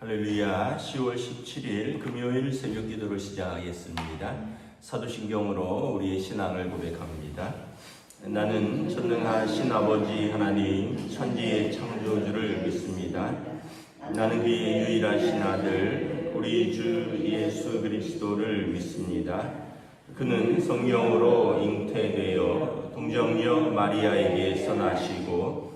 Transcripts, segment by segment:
할렐루야. 10월 17일 금요일 새벽 기도를 시작하겠습니다. 사도신경으로 우리의 신앙을 고백합니다. 나는 전능하신 아버지 하나님 천지의 창조주를 믿습니다. 나는 그의 유일하신 아들 우리 주 예수 그리스도를 믿습니다. 그는 성령으로 잉태되어 동정녀 마리아에게서 나시고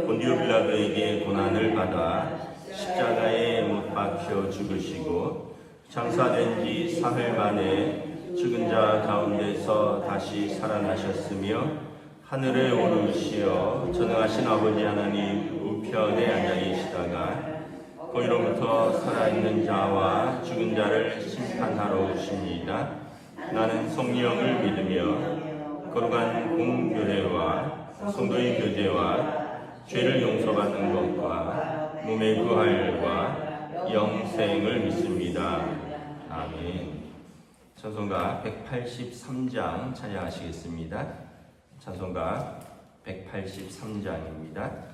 본디오 빌라도에게 고난을 받아 십자가에 못 박혀 죽으시고 장사된 지 사흘 만에 죽은 자 가운데서 다시 살아나셨으며 하늘에 오르시어 전능하신 아버지 하나님 우편에 앉아 계시다가 거기로부터 살아있는 자와 죽은 자를 심판하러 오십니다. 나는 성령을 믿으며 거룩한 공교회와 성도의 교제와 죄를 용서받는 것과 몸의 부활과 영생을 믿습니다. 아멘. 찬송가 183장 찬양하시겠습니다. 찬송가 183장입니다.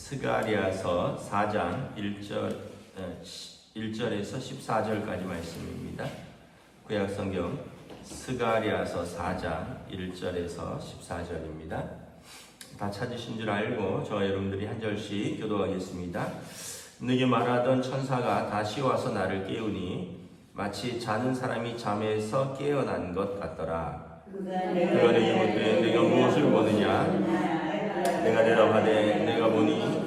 스가랴서 4장 1절에서 14절까지 말씀입니다. 구약성경 스가랴서 4장 1절에서 14절입니다. 다 찾으신 줄 알고 저와 여러분들이 한 절씩 교도하겠습니다. 내게 말하던 천사가 다시 와서 나를 깨우니 마치 자는 사람이 잠에서 깨어난 것 같더라. 그가 내게 묻되 내가 무엇을 보느냐? 내가 대답하되 내가 보니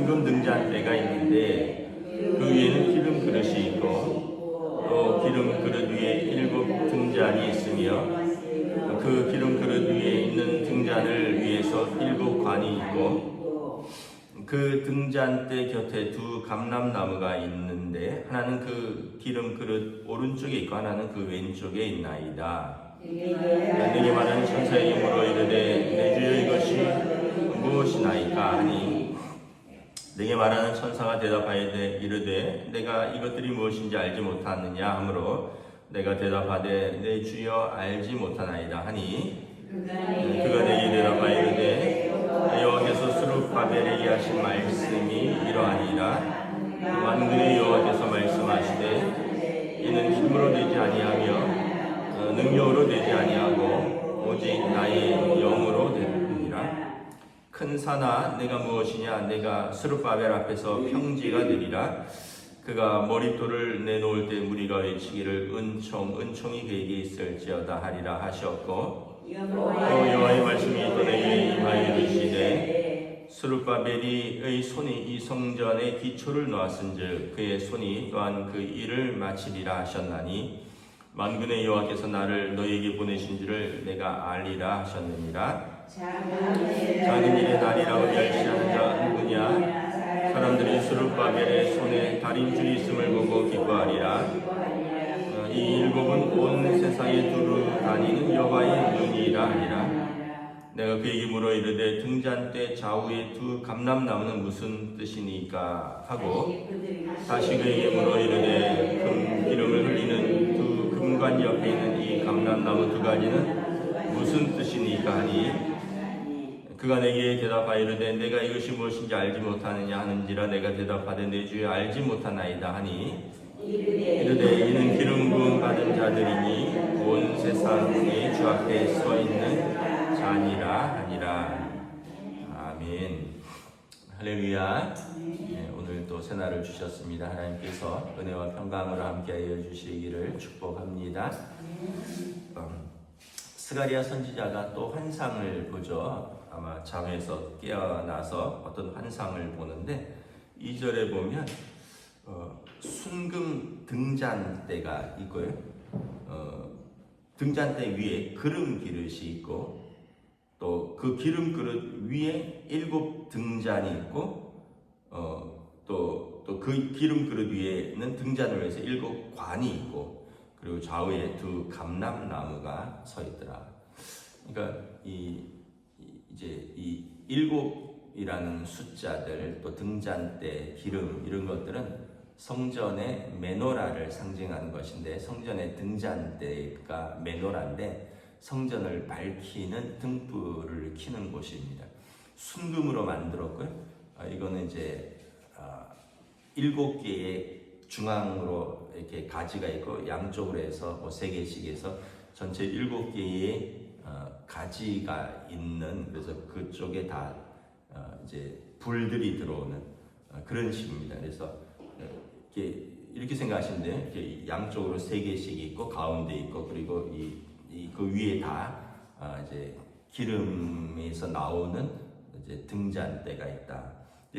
순금 등잔대가 있는데 그 위에는 기름 그릇이 있고 또 기름 그릇 위에 7 등잔이 있으며 그 기름 그릇 위에 있는 등잔을 위해서 7 관이 있고 그 등잔대 곁에 2 감람나무가 있는데 하나는 그 기름 그릇 오른쪽에 있고 하나는 그 왼쪽에 있나이다. 내게 말하는 천사에게 물어 이르되 내 주여 이것이 무엇이나이까 하니 내게 말하는 천사가 대답하여 이르되 내가 이것들이 무엇인지 알지 못하느냐 하므로 내가 대답하되 내 주여 알지 못하나이다 하니 그가 내게 대답하여 이르되 여호와께서 스룹바벨에게 하신 말씀이 이러하니라. 만군의 여호와께서 말씀하시되 이는 힘으로 되지 아니하며 능력으로 되지 아니하고 오직 나의 영으로 되리라. 큰 산아 내가 무엇이냐 내가 스룹바벨 앞에서 평지가 되리라. 그가 머릿돌을 내놓을 때 무리가 외치기를 은총이 그에게 있을지어다 하리라 하셨고 또 여호와의 말씀이 또 내게 임하여 이르시되 스룹바벨의 손이 이 성전의 기초를 놓았은즉 그의 손이 또한 그 일을 마치리라 하셨나니 만군의 여호와께서 나를 너희에게 보내신지를 내가 알리라 하셨느니라. 작은 일의 날이라고 멸시하는 자 누구냐? 사람들이 스룹바벨의 손에 다림줄이 있음을 보고 기뻐하리라. 이 7은 온 세상에 두루 다니는 여호와의 눈이라 하니라. 내가 그에게 물어 이르되 등잔대 좌우에 2 감람나무는 무슨 뜻이니까 하고 다시 그에게 물어 이르되 기름을 흘리는 2 금관 옆에 있는 이 감람나무 2가지는 무슨 뜻이니까 하니 그가 내게 대답하여 이르되 내가 이것이 무엇인지 알지 못하느냐 하는지라. 내가 대답하되 내 주여 알지 못하나이다 하니 이르되 이는 기름 부음 받은 자들이니 온 세상에 주 앞에 서 있는 자니라 하니라. 아멘. 할렐루야. 네, 오늘 또 새날을 주셨습니다. 하나님께서 은혜와 평강으로 함께하여 주시기를 축복합니다. 스가랴 선지자가 또 환상을 보죠. 아마 잠에서 깨어나서 어떤 환상을 보는데 2절에 보면 순금 등잔대가 있고요. 등잔대 위에 기름 그릇이 있고 또 그 기름 그릇 위에 7 등잔이 있고 또 그 기름 그릇 위에는 등잔을 위해서 7 관이 있고 그리고 좌우에 2 감람나무가 서 있더라. 그러니까 이제 이 7이라는 숫자들 또 등잔대, 기름 이런 것들은 성전의 메노라를 상징하는 것인데 성전의 등잔대가 메노라인데 성전을 밝히는 등불을 켜는 곳입니다. 순금으로 만들었고요. 이거는 이제 7개의 중앙으로 이렇게 가지가 있고 양쪽으로 해서 3개씩 해서 전체 7개의 가지가 있는 그래서 그쪽에 다 이제 불들이 들어오는 그런 식입니다. 그래서 이렇게 생각하시면 돼요. 이렇게 양쪽으로 3개씩 있고 가운데 있고 그리고 그 위에 다 이제 기름에서 나오는 이제 등잔대가 있다.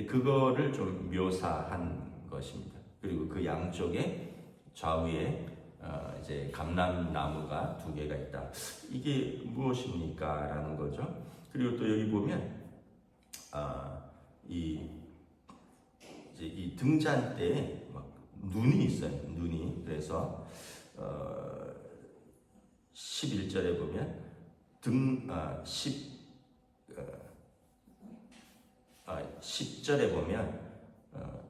그거를 좀 묘사한 것입니다. 그리고 그 양쪽에 좌우에 이제 감람나무가 2개가 있다. 이게 무엇입니까? 라는 거죠. 그리고 또 여기 보면 이 등잔대에 막 눈이 있어요. 눈이. 그래서 11절에 보면 10절에 보면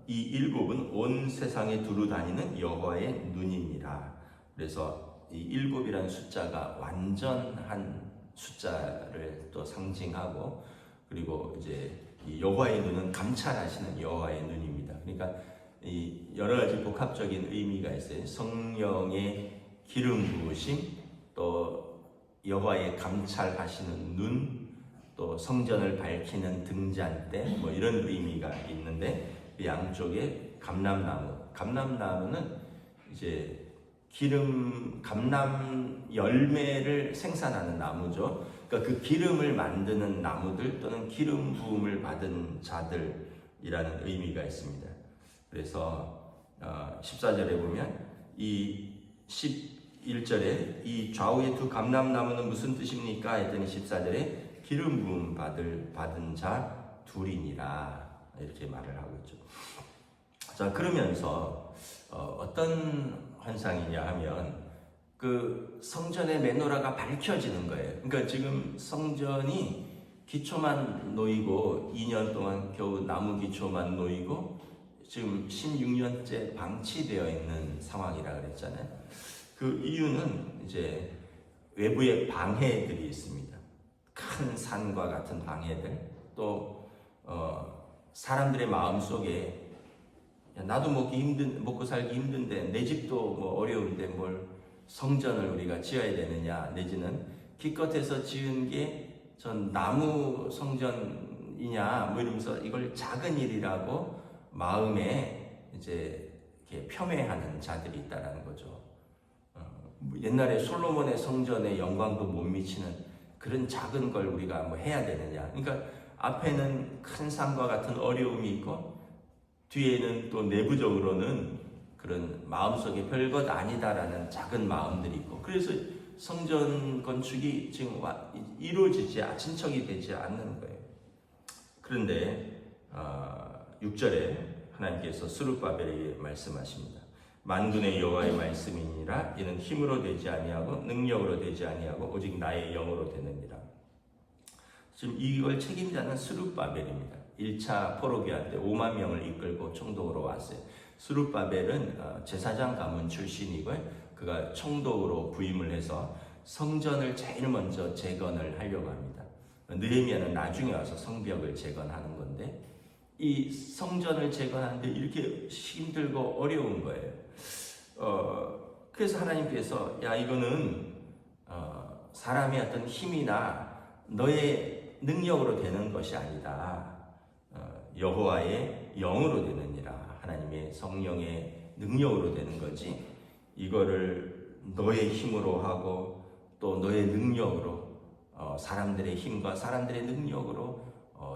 이 7은 온 세상에 두루 다니는 여호와의 눈이니라. 그래서 이 7이라는 숫자가 완전한 숫자를 또 상징하고 그리고 이제 이 여호와의 눈은 감찰하시는 여호와의 눈입니다. 그러니까 이 여러 가지 복합적인 의미가 있어요. 성령의 기름 부으심, 또 여호와의 감찰하시는 눈, 또 성전을 밝히는 등잔대, 뭐 이런 의미가 있는데 그 양쪽에 감람나무는 이제 감람 열매를 생산하는 나무죠. 그러니까 그 기름을 만드는 나무들 또는 기름 부음을 받은 자들 의미가 있습니다. 그래서 14절에 보면 이 11절에 이 좌우의 두 감람나무는 무슨 뜻입니까? 했더니 14절에 기름 부음 받은 자 둘이니라 이렇게 말을 하고 있죠. 자, 그러면서 어떤 환상이냐 하면 그 성전의 메노라가 밝혀지는 거예요. 그러니까 지금 성전이 기초만 놓이고 2년 동안 겨우 나무 기초만 놓이고 지금 16년째 방치되어 있는 상황이라 그랬잖아요. 그 이유는 이제 외부의 방해들이 있습니다. 큰 산과 같은 방해들, 또 사람들의 마음 속에 나도 먹고 살기 힘든데 내 집도 뭐 어려운데 뭘 성전을 우리가 지어야 되느냐, 내지는 기껏해서 지은 게 전 나무 성전이냐 뭐 이러면서 이걸 작은 일이라고 마음에 이제 이렇게 폄훼하는 자들이 있다라는 거죠. 옛날에 솔로몬의 성전의 영광도 못 미치는 그런 작은 걸 우리가 뭐 해야 되느냐. 그러니까 앞에는 큰 산과 같은 어려움이 있고 뒤에는 또 내부적으로는 그런 마음속에 별것 아니다라는 작은 마음들이 있고, 그래서 성전 건축이 지금 진척이 되지 않는 거예요. 그런데 6절에 하나님께서 스룹바벨에게 말씀하십니다. 만군의 여호와의 말씀이니라. 이는 힘으로 되지 아니하고 능력으로 되지 아니하고 오직 나의 영으로 되느니라. 지금 이걸 책임자는 스룹바벨입니다. 1차 포로기한 때 5만 명을 이끌고 총독으로 왔어요. 스룹바벨은 제사장 가문 출신이고요. 그가 총독으로 부임을 해서 성전을 제일 먼저 재건을 하려고 합니다. 느헤미야는 나중에 와서 성벽을 재건하는 건데, 이 성전을 재건하는데 이렇게 힘들고 어려운 거예요. 그래서 하나님께서 이거는 사람의 어떤 힘이나 너의 능력으로 되는 것이 아니다. 여호와의 영으로 되느니라. 하나님의 성령의 능력으로 되는 거지. 이거를 너의 힘으로 하고 또 너의 능력으로 사람들의 힘과 사람들의 능력으로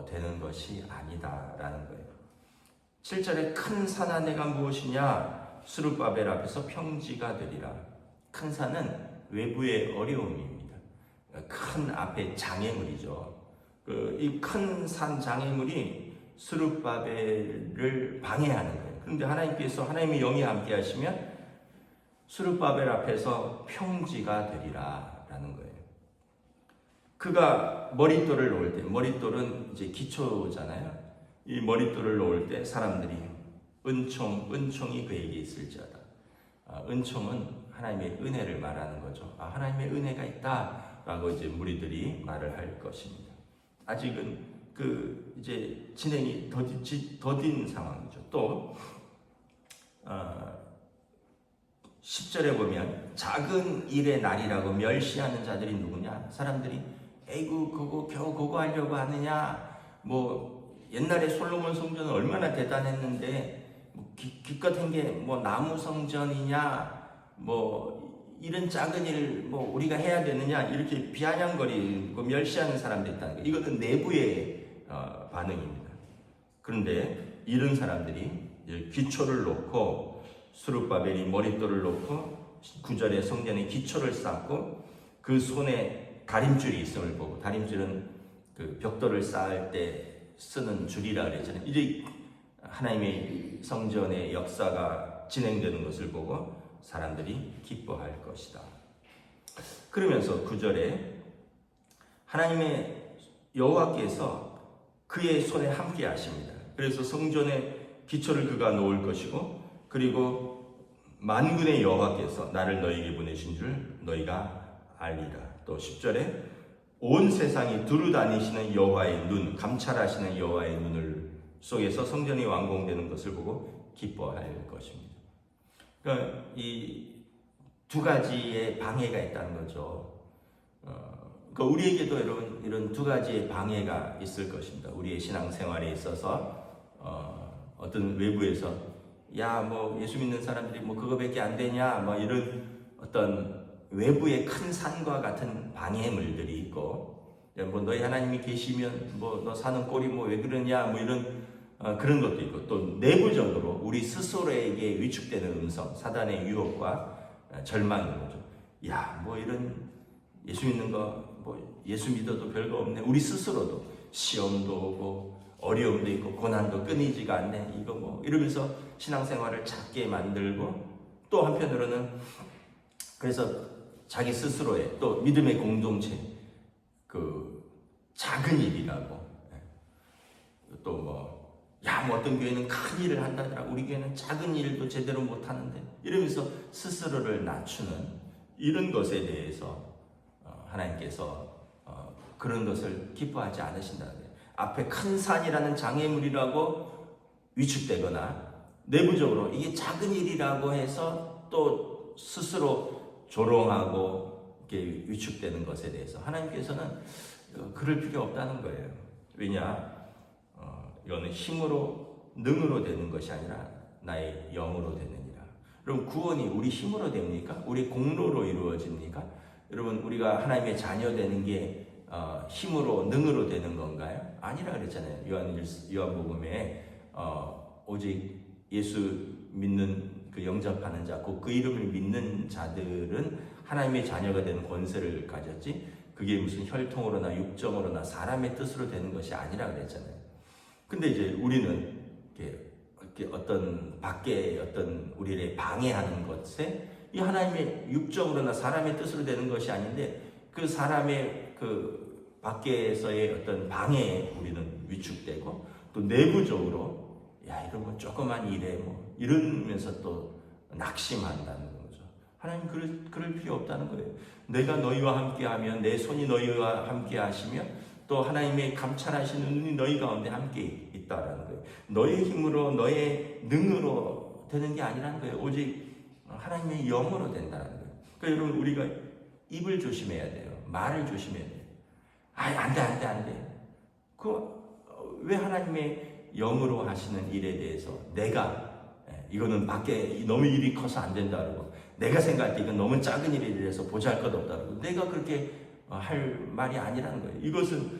되는 것이 아니다라는 거예요. 7절에 큰 산 안에가 무엇이냐? 스룹바벨 앞에서 평지가 되리라. 큰 산은 외부의 어려움입니다. 큰 앞에 장애물이죠. 이 큰 산 장애물이 스룹바벨을 방해하는 거예요. 그런데 하나님께서 하나님의 영이 함께 하시면 스룹바벨 앞에서 평지가 되리라 라는 거예요. 그가 머릿돌을 놓을 때, 머릿돌은 이제 기초잖아요. 이 머릿돌을 놓을 때 사람들이 은총이 그에게 있을지어다. 은총은 하나님의 은혜를 말하는 거죠. 하나님의 은혜가 있다라고 이제 무리들이 말을 할 것입니다. 아직은 이제 진행이 더딘 상황이죠. 또 10절에 보면 작은 일의 날이라고 멸시하는 자들이 누구냐? 사람들이 에이구 겨우 그거 하려고 하느냐? 뭐 옛날에 솔로몬 성전은 얼마나 대단했는데 뭐 기껏한 게 뭐 나무 성전이냐? 뭐 이런 작은 일 뭐 우리가 해야 되느냐? 이렇게 비아냥거리고 멸시하는 사람들이 있다는 거예요. 이것은 내부의 반응입니다. 그런데 이런 사람들이 기초를 놓고 스룹바벨이 머릿돌을 놓고 9절에 성전의 기초를 쌓고 그 손에 다림줄이 있음을 보고, 다림줄은 그 벽돌을 쌓을 때 쓰는 줄이라 그랬잖아요. 이제 하나님의 성전의 역사가 진행되는 것을 보고 사람들이 기뻐할 것이다. 그러면서 9절에 하나님의 여호와께서 그의 손에 함께 하십니다. 그래서 성전의 기초를 그가 놓을 것이고, 그리고 만군의 여호와께서 나를 너희에게 보내신 줄 너희가 알리라. 또 10절에 온 세상이 두루 다니시는 여호와의 눈, 감찰하시는 여호와의 눈을 속에서 성전이 완공되는 것을 보고 기뻐할 것입니다. 그러니까 이 두 가지의 방해가 있다는 거죠. 그러니까 우리에게도 이런 두 가지의 방해가 있을 것입니다. 우리의 신앙생활에 있어서 어떤 외부에서 뭐 예수 믿는 사람들이 뭐 그거밖에 안 되냐, 뭐 이런 어떤 외부의 큰 산과 같은 방해물들이 있고, 뭐 너희 하나님이 계시면 뭐 너 사는 꼴이 뭐 왜 그러냐, 뭐 이런 그런 것도 있고, 또 내부적으로 우리 스스로에게 위축되는 음성, 사단의 유혹과 절망인 거죠. 야, 뭐 이런 예수 믿는 거, 뭐 예수 믿어도 별거 없네. 우리 스스로도 시험도 오고 어려움도 있고 고난도 끊이지가 않네. 이거 뭐 이러면서 신앙생활을 작게 만들고, 또 한편으로는 그래서 자기 스스로의 또 믿음의 공동체, 그 작은 일이라고, 또 뭐 어떤 교회는 큰 일을 한다더라, 우리 교회는 작은 일도 제대로 못하는데, 이러면서 스스로를 낮추는 이런 것에 대해서 하나님께서 그런 것을 기뻐하지 않으신다는 거예요. 앞에 큰 산이라는 장애물이라고 위축되거나, 내부적으로 이게 작은 일이라고 해서 또 스스로 조롱하고 이렇게 위축되는 것에 대해서 하나님께서는 그럴 필요 없다는 거예요. 왜냐? 이거는 힘으로 능으로 되는 것이 아니라 나의 영으로 되느니라. 여러분, 구원이 우리 힘으로 됩니까? 우리 공로로 이루어집니까? 여러분, 우리가 하나님의 자녀 되는 게 힘으로 능으로 되는 건가요? 아니라 그랬잖아요. 요한복음에 오직 예수 믿는 그 영접하는 자, 그 이름을 믿는 자들은 하나님의 자녀가 되는 권세를 가졌지, 그게 무슨 혈통으로나 육정으로나 사람의 뜻으로 되는 것이 아니라 그랬잖아요. 근데 이제 우리는 이렇게 어떤 밖에 어떤 우리를 방해하는 것에, 이 하나님의 육정으로나 사람의 뜻으로 되는 것이 아닌데, 그 사람의 그 밖에서의 어떤 방해에 우리는 위축되고, 또 내부적으로 이런 거 조그만 일에 뭐 이러면서 또 낙심한다는 거죠. 하나님 그럴 필요 없다는 거예요. 내가 너희와 함께하면, 내 손이 너희와 함께하시면, 또 하나님의 감찰하시는 눈이 너희 가운데 함께 있다라는 거예요. 너의 힘으로, 너의 능으로 되는 게 아니라는 거예요. 오직 하나님의 영으로 된다는 거예요. 그러니까 여러분, 우리가 입을 조심해야 돼요. 말을 조심해야 돼요. 안 돼. 왜 하나님의 영으로 하시는 일에 대해서 내가 이거는 밖에 너무 일이 커서 안 된다 그러고, 내가 생각할 때 이건 너무 작은 일이라서 보잘것없다 그러고, 내가 그렇게 할 말이 아니라는 거예요. 이것은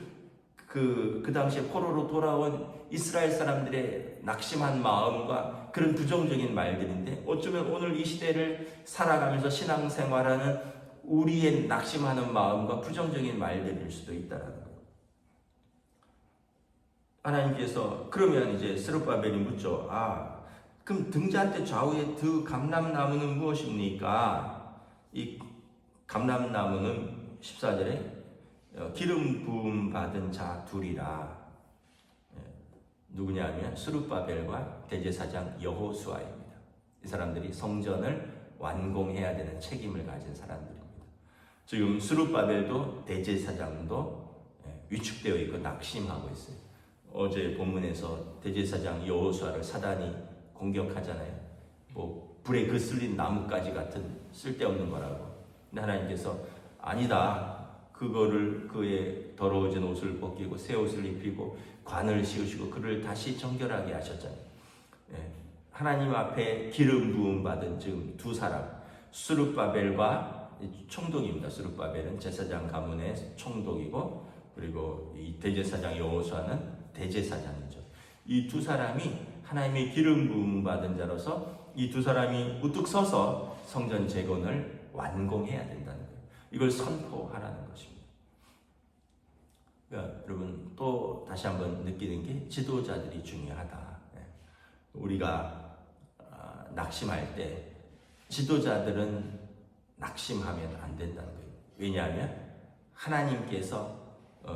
그 당시에 포로로 돌아온 이스라엘 사람들의 낙심한 마음과 그런 부정적인 말들인데, 어쩌면 오늘 이 시대를 살아가면서 신앙생활하는 우리의 낙심하는 마음과 부정적인 말들일 수도 있다는 거예요. 하나님께서 그러면 이제 스룹바벨이 묻죠. 그럼 등잔대 좌우에 그 감람나무는 무엇입니까? 이 감람나무는 14절에 기름 부음 받은 자 둘이라. 누구냐면 스룹바벨과 대제사장 여호수아입니다. 이 사람들이 성전을 완공해야 되는 책임을 가진 사람들입니다. 지금 스룹바벨도 대제사장도 위축되어 있고 낙심하고 있어요. 어제 본문에서 대제사장 여호수아를 사단이 공격하잖아요. 뭐 불에 그슬린 나뭇가지 같은 쓸데없는 거라고. 근데 하나님께서 아니다. 그거를 그의 더러워진 옷을 벗기고 새 옷을 입히고 관을 씌우시고 그를 다시 정결하게 하셨잖아요. 하나님 앞에 기름 부음 받은 지금 두 사람, 스룹바벨과 총독입니다. 스룹바벨은 제사장 가문의 총독이고, 그리고 이 대제사장 여호수아는 대제사장이죠. 이 두 사람이 하나님의 기름 부음 받은 자로서 이 두 사람이 우뚝 서서 성전 재건을 완공해야 된다는 거예요. 이걸 선포하라는 것입니다. 그러니까 여러분, 또 다시 한번 느끼는 게 지도자들이 중요하다. 우리가 낙심할 때 지도자들은 낙심하면 안 된다는 거예요. 왜냐하면 하나님께서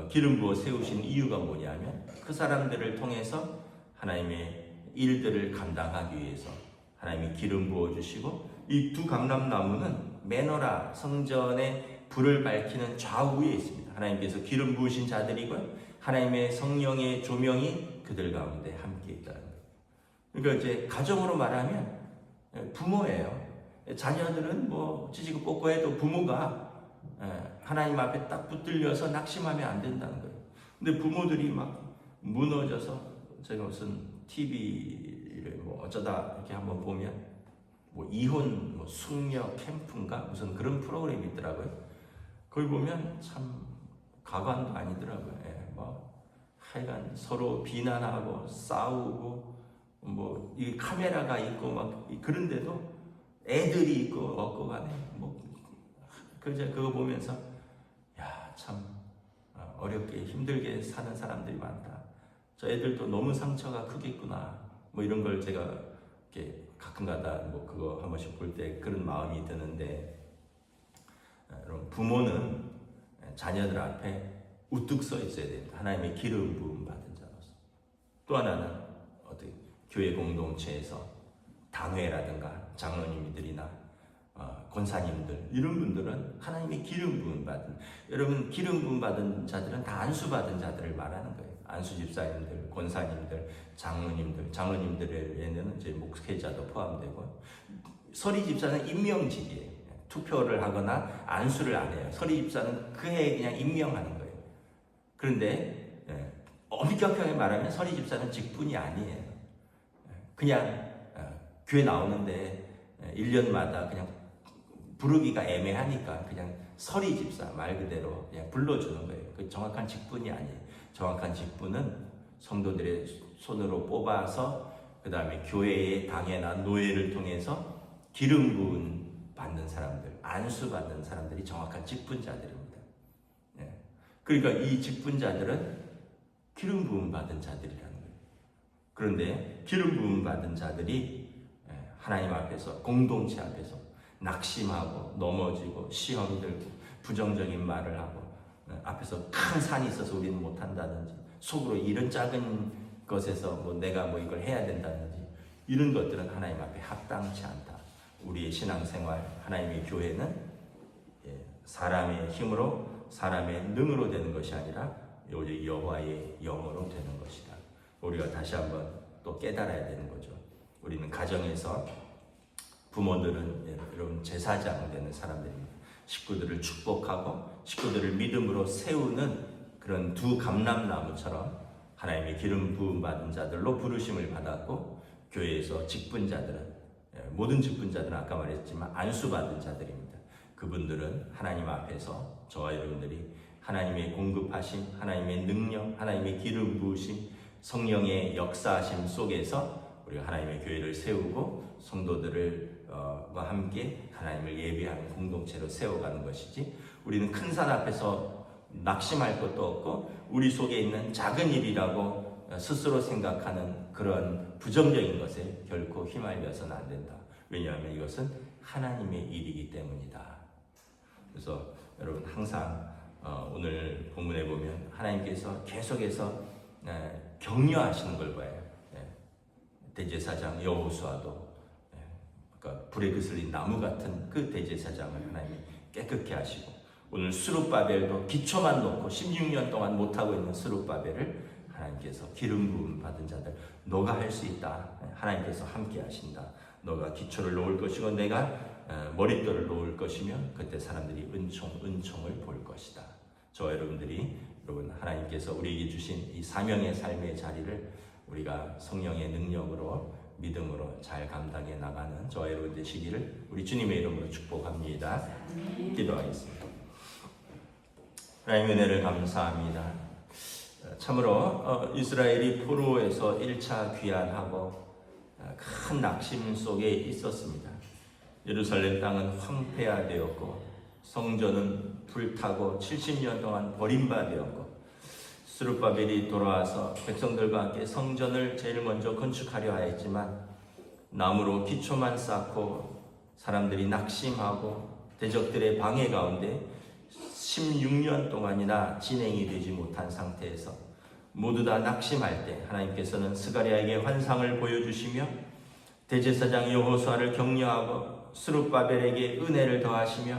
기름 부어 세우신 이유가 뭐냐면, 그 사람들을 통해서 하나님의 일들을 감당하기 위해서 하나님이 기름 부어 주시고, 이 두 감람나무는 메노라, 성전의 불을 밝히는 좌우에 있습니다. 하나님께서 기름 부으신 자들이고요, 하나님의 성령의 조명이 그들 가운데 함께 있다는 거예요. 그러니까 이제 가정으로 말하면 부모예요. 자녀들은 뭐 찌지고 꽂고 해도 부모가 하나님 앞에 딱 붙들려서 낙심하면 안 된다는 거예요. 근데 부모들이 막 무너져서, 제가 무슨 TV를 뭐 어쩌다 이렇게 한번 보면 뭐 이혼 뭐 숙녀 캠프인가 무슨 그런 프로그램이 있더라고요. 거기 보면 참 가관도 아니더라고요. 뭐 하여간 서로 비난하고 싸우고 뭐 이 카메라가 있고 막 그런데도 애들이 있고 얻고 가네. 뭐 그거 보면서 야, 참 어렵게 힘들게 사는 사람들이 많다. 저 애들도 너무 상처가 크겠구나. 뭐 이런 걸 제가 이렇게 가끔가다 뭐 그거 한 번씩 볼 때 그런 마음이 드는데, 여러분 부모는 자녀들 앞에 우뚝 서 있어야 됩니다. 하나님의 기름 부음 받은 자로서. 또 하나는 어떻게 교회 공동체에서 당회라든가 장로님들이나 권사님들 이런 분들은 하나님의 기름 부음 받은, 여러분 기름 부음 받은 자들은 다 안수 받은 자들을 말하는 거예요. 안수 집사님들, 권사님들, 장로님들에는 이제 목회자도 포함되고, 서리 집사는 임명직이에요. 투표를 하거나 안수를 안 해요. 서리 집사는 그 해에 그냥 임명하는 거예요. 그런데 엄격하게 말하면 서리 집사는 직분이 아니에요. 그냥 교회 나오는데 1년마다 그냥 부르기가 애매하니까 그냥 서리 집사 말 그대로 그냥 불러주는 거예요. 그 정확한 직분이 아니에요. 정확한 직분은 성도들의 손으로 뽑아서 그 다음에 교회의 당회나 노예를 통해서 기름 부은 받는 사람들, 안수 받는 사람들이 정확한 직분자들입니다. 그러니까 이 직분자들은 기름 부음 받은 자들이라는 거예요. 그런데 기름 부음 받은 자들이 하나님 앞에서, 공동체 앞에서 낙심하고 넘어지고 시험 들고 부정적인 말을 하고, 앞에서 큰 산이 있어서 우리는 못한다든지, 속으로 이런 작은 것에서 뭐 내가 뭐 이걸 해야 된다든지, 이런 것들은 하나님 앞에 합당치 않다. 우리의 신앙생활, 하나님의 교회는 사람의 힘으로, 사람의 능으로 되는 것이 아니라 오직 여호와의 영으로 되는 것이다. 우리가 다시 한번 또 깨달아야 되는 거죠. 우리는 가정에서, 부모들은 여러분 제사장 되는 사람들입니다. 식구들을 축복하고 식구들을 믿음으로 세우는 그런 두 감람나무처럼 하나님의 기름 부음 받은 자들로 부르심을 받았고, 교회에서 직분자들은, 모든 직분자들은 아까 말했지만 안수 받은 자들입니다. 그분들은 하나님 앞에서 저와 여러분들이 하나님의 공급하심, 하나님의 능력, 하나님의 기름 부으심, 성령의 역사하심 속에서 우리가 하나님의 교회를 세우고 성도들과 함께 하나님을 예배하는 공동체로 세워가는 것이지, 우리는 큰 산 앞에서 낙심할 것도 없고 우리 속에 있는 작은 일이라고 스스로 생각하는 그런 부정적인 것에 결코 휘말려서는 안 된다. 왜냐하면 이것은 하나님의 일이기 때문이다. 그래서 여러분 항상 오늘 본문에 보면 하나님께서 계속해서 격려하시는 걸 봐요. 대제사장 여호수아도, 그러니까 불에 그슬린 나무 같은 그 대제사장을 하나님이 깨끗게 하시고, 오늘 스룹바벨도 기초만 놓고 16년 동안 못하고 있는 스룹바벨을 하나님께서 기름 부음 받은 자들, 너가 할 수 있다. 하나님께서 함께 하신다. 너가 기초를 놓을 것이고 내가 머릿돌을 놓을 것이며 그때 사람들이 은총을 볼 것이다. 저와 여러분들이, 여러분 하나님께서 우리에게 주신 이 사명의 삶의 자리를 우리가 성령의 능력으로, 믿음으로 잘 감당해 나가는 저와 여러분 되시기를 우리 주님의 이름으로 축복합니다. 기도하겠습니다. 하나님의 은혜를 감사합니다. 참으로 이스라엘이 포로에서 1차 귀환하고 큰 낙심 속에 있었습니다. 예루살렘 땅은 황폐화되었고 성전은 불타고 70년 동안 버림받았고, 스룹바벨이 돌아와서 백성들과 함께 성전을 제일 먼저 건축하려 하였지만 나무로 기초만 쌓고 사람들이 낙심하고 대적들의 방해 가운데 16년 동안이나 진행이 되지 못한 상태에서 모두 다 낙심할 때 하나님께서는 스가랴에게 환상을 보여주시며 대제사장 여호수아를 격려하고 스룹바벨에게 은혜를 더하시며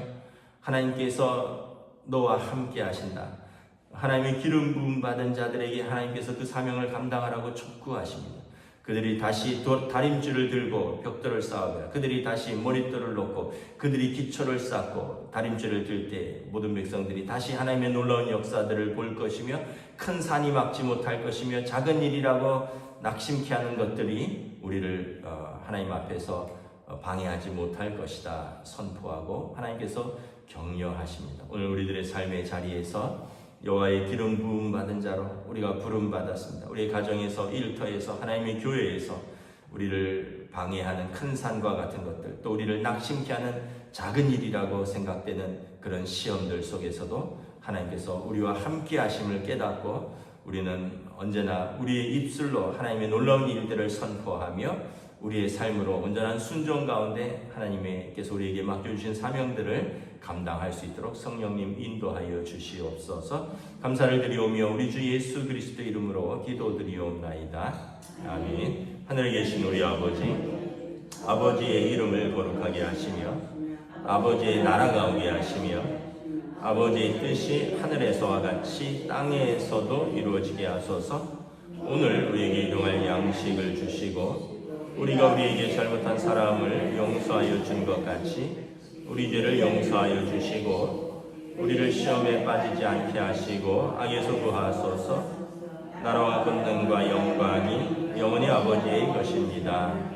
하나님께서 너와 함께 하신다. 하나님의 기름 부음 받은 자들에게 하나님께서 그 사명을 감당하라고 촉구하십니다. 그들이 다시 다림줄을 들고 벽돌을 쌓으며 그들이 다시 머릿돌을 놓고 그들이 기초를 쌓고 다림줄을 들 때 모든 백성들이 다시 하나님의 놀라운 역사들을 볼 것이며 큰 산이 막지 못할 것이며 작은 일이라고 낙심케 하는 것들이 우리를 하나님 앞에서 방해하지 못할 것이다 선포하고 하나님께서 격려하십니다. 오늘 우리들의 삶의 자리에서 여호와의 기름 부음 받은 자로 우리가 부름 받았습니다. 우리의 가정에서, 일터에서, 하나님의 교회에서 우리를 방해하는 큰 산과 같은 것들, 또 우리를 낙심케 하는 작은 일이라고 생각되는 그런 시험들 속에서도 하나님께서 우리와 함께 하심을 깨닫고 우리는 언제나 우리의 입술로 하나님의 놀라운 일들을 선포하며 우리의 삶으로 온전한 순종 가운데 하나님께서 우리에게 맡겨주신 사명들을 감당할 수 있도록 성령님 인도하여 주시옵소서. 감사를 드리오며 우리 주 예수 그리스도 이름으로 기도드리옵나이다. 아멘. 하늘에 계신 우리 아버지의 이름을 거룩하게 하시며 아버지의 나라가 오게 하시며 아버지의 뜻이 하늘에서와 같이 땅에서도 이루어지게 하소서. 오늘 우리에게 일용할 양식을 주시고 우리가 우리에게 잘못한 사람을 용서하여 준 것 같이 우리 죄를 용서하여 주시고 우리를 시험에 빠지지 않게 하시고 악에서 구하소서. 나라와 권능과 영광이 영원히 아버지의 것입니다.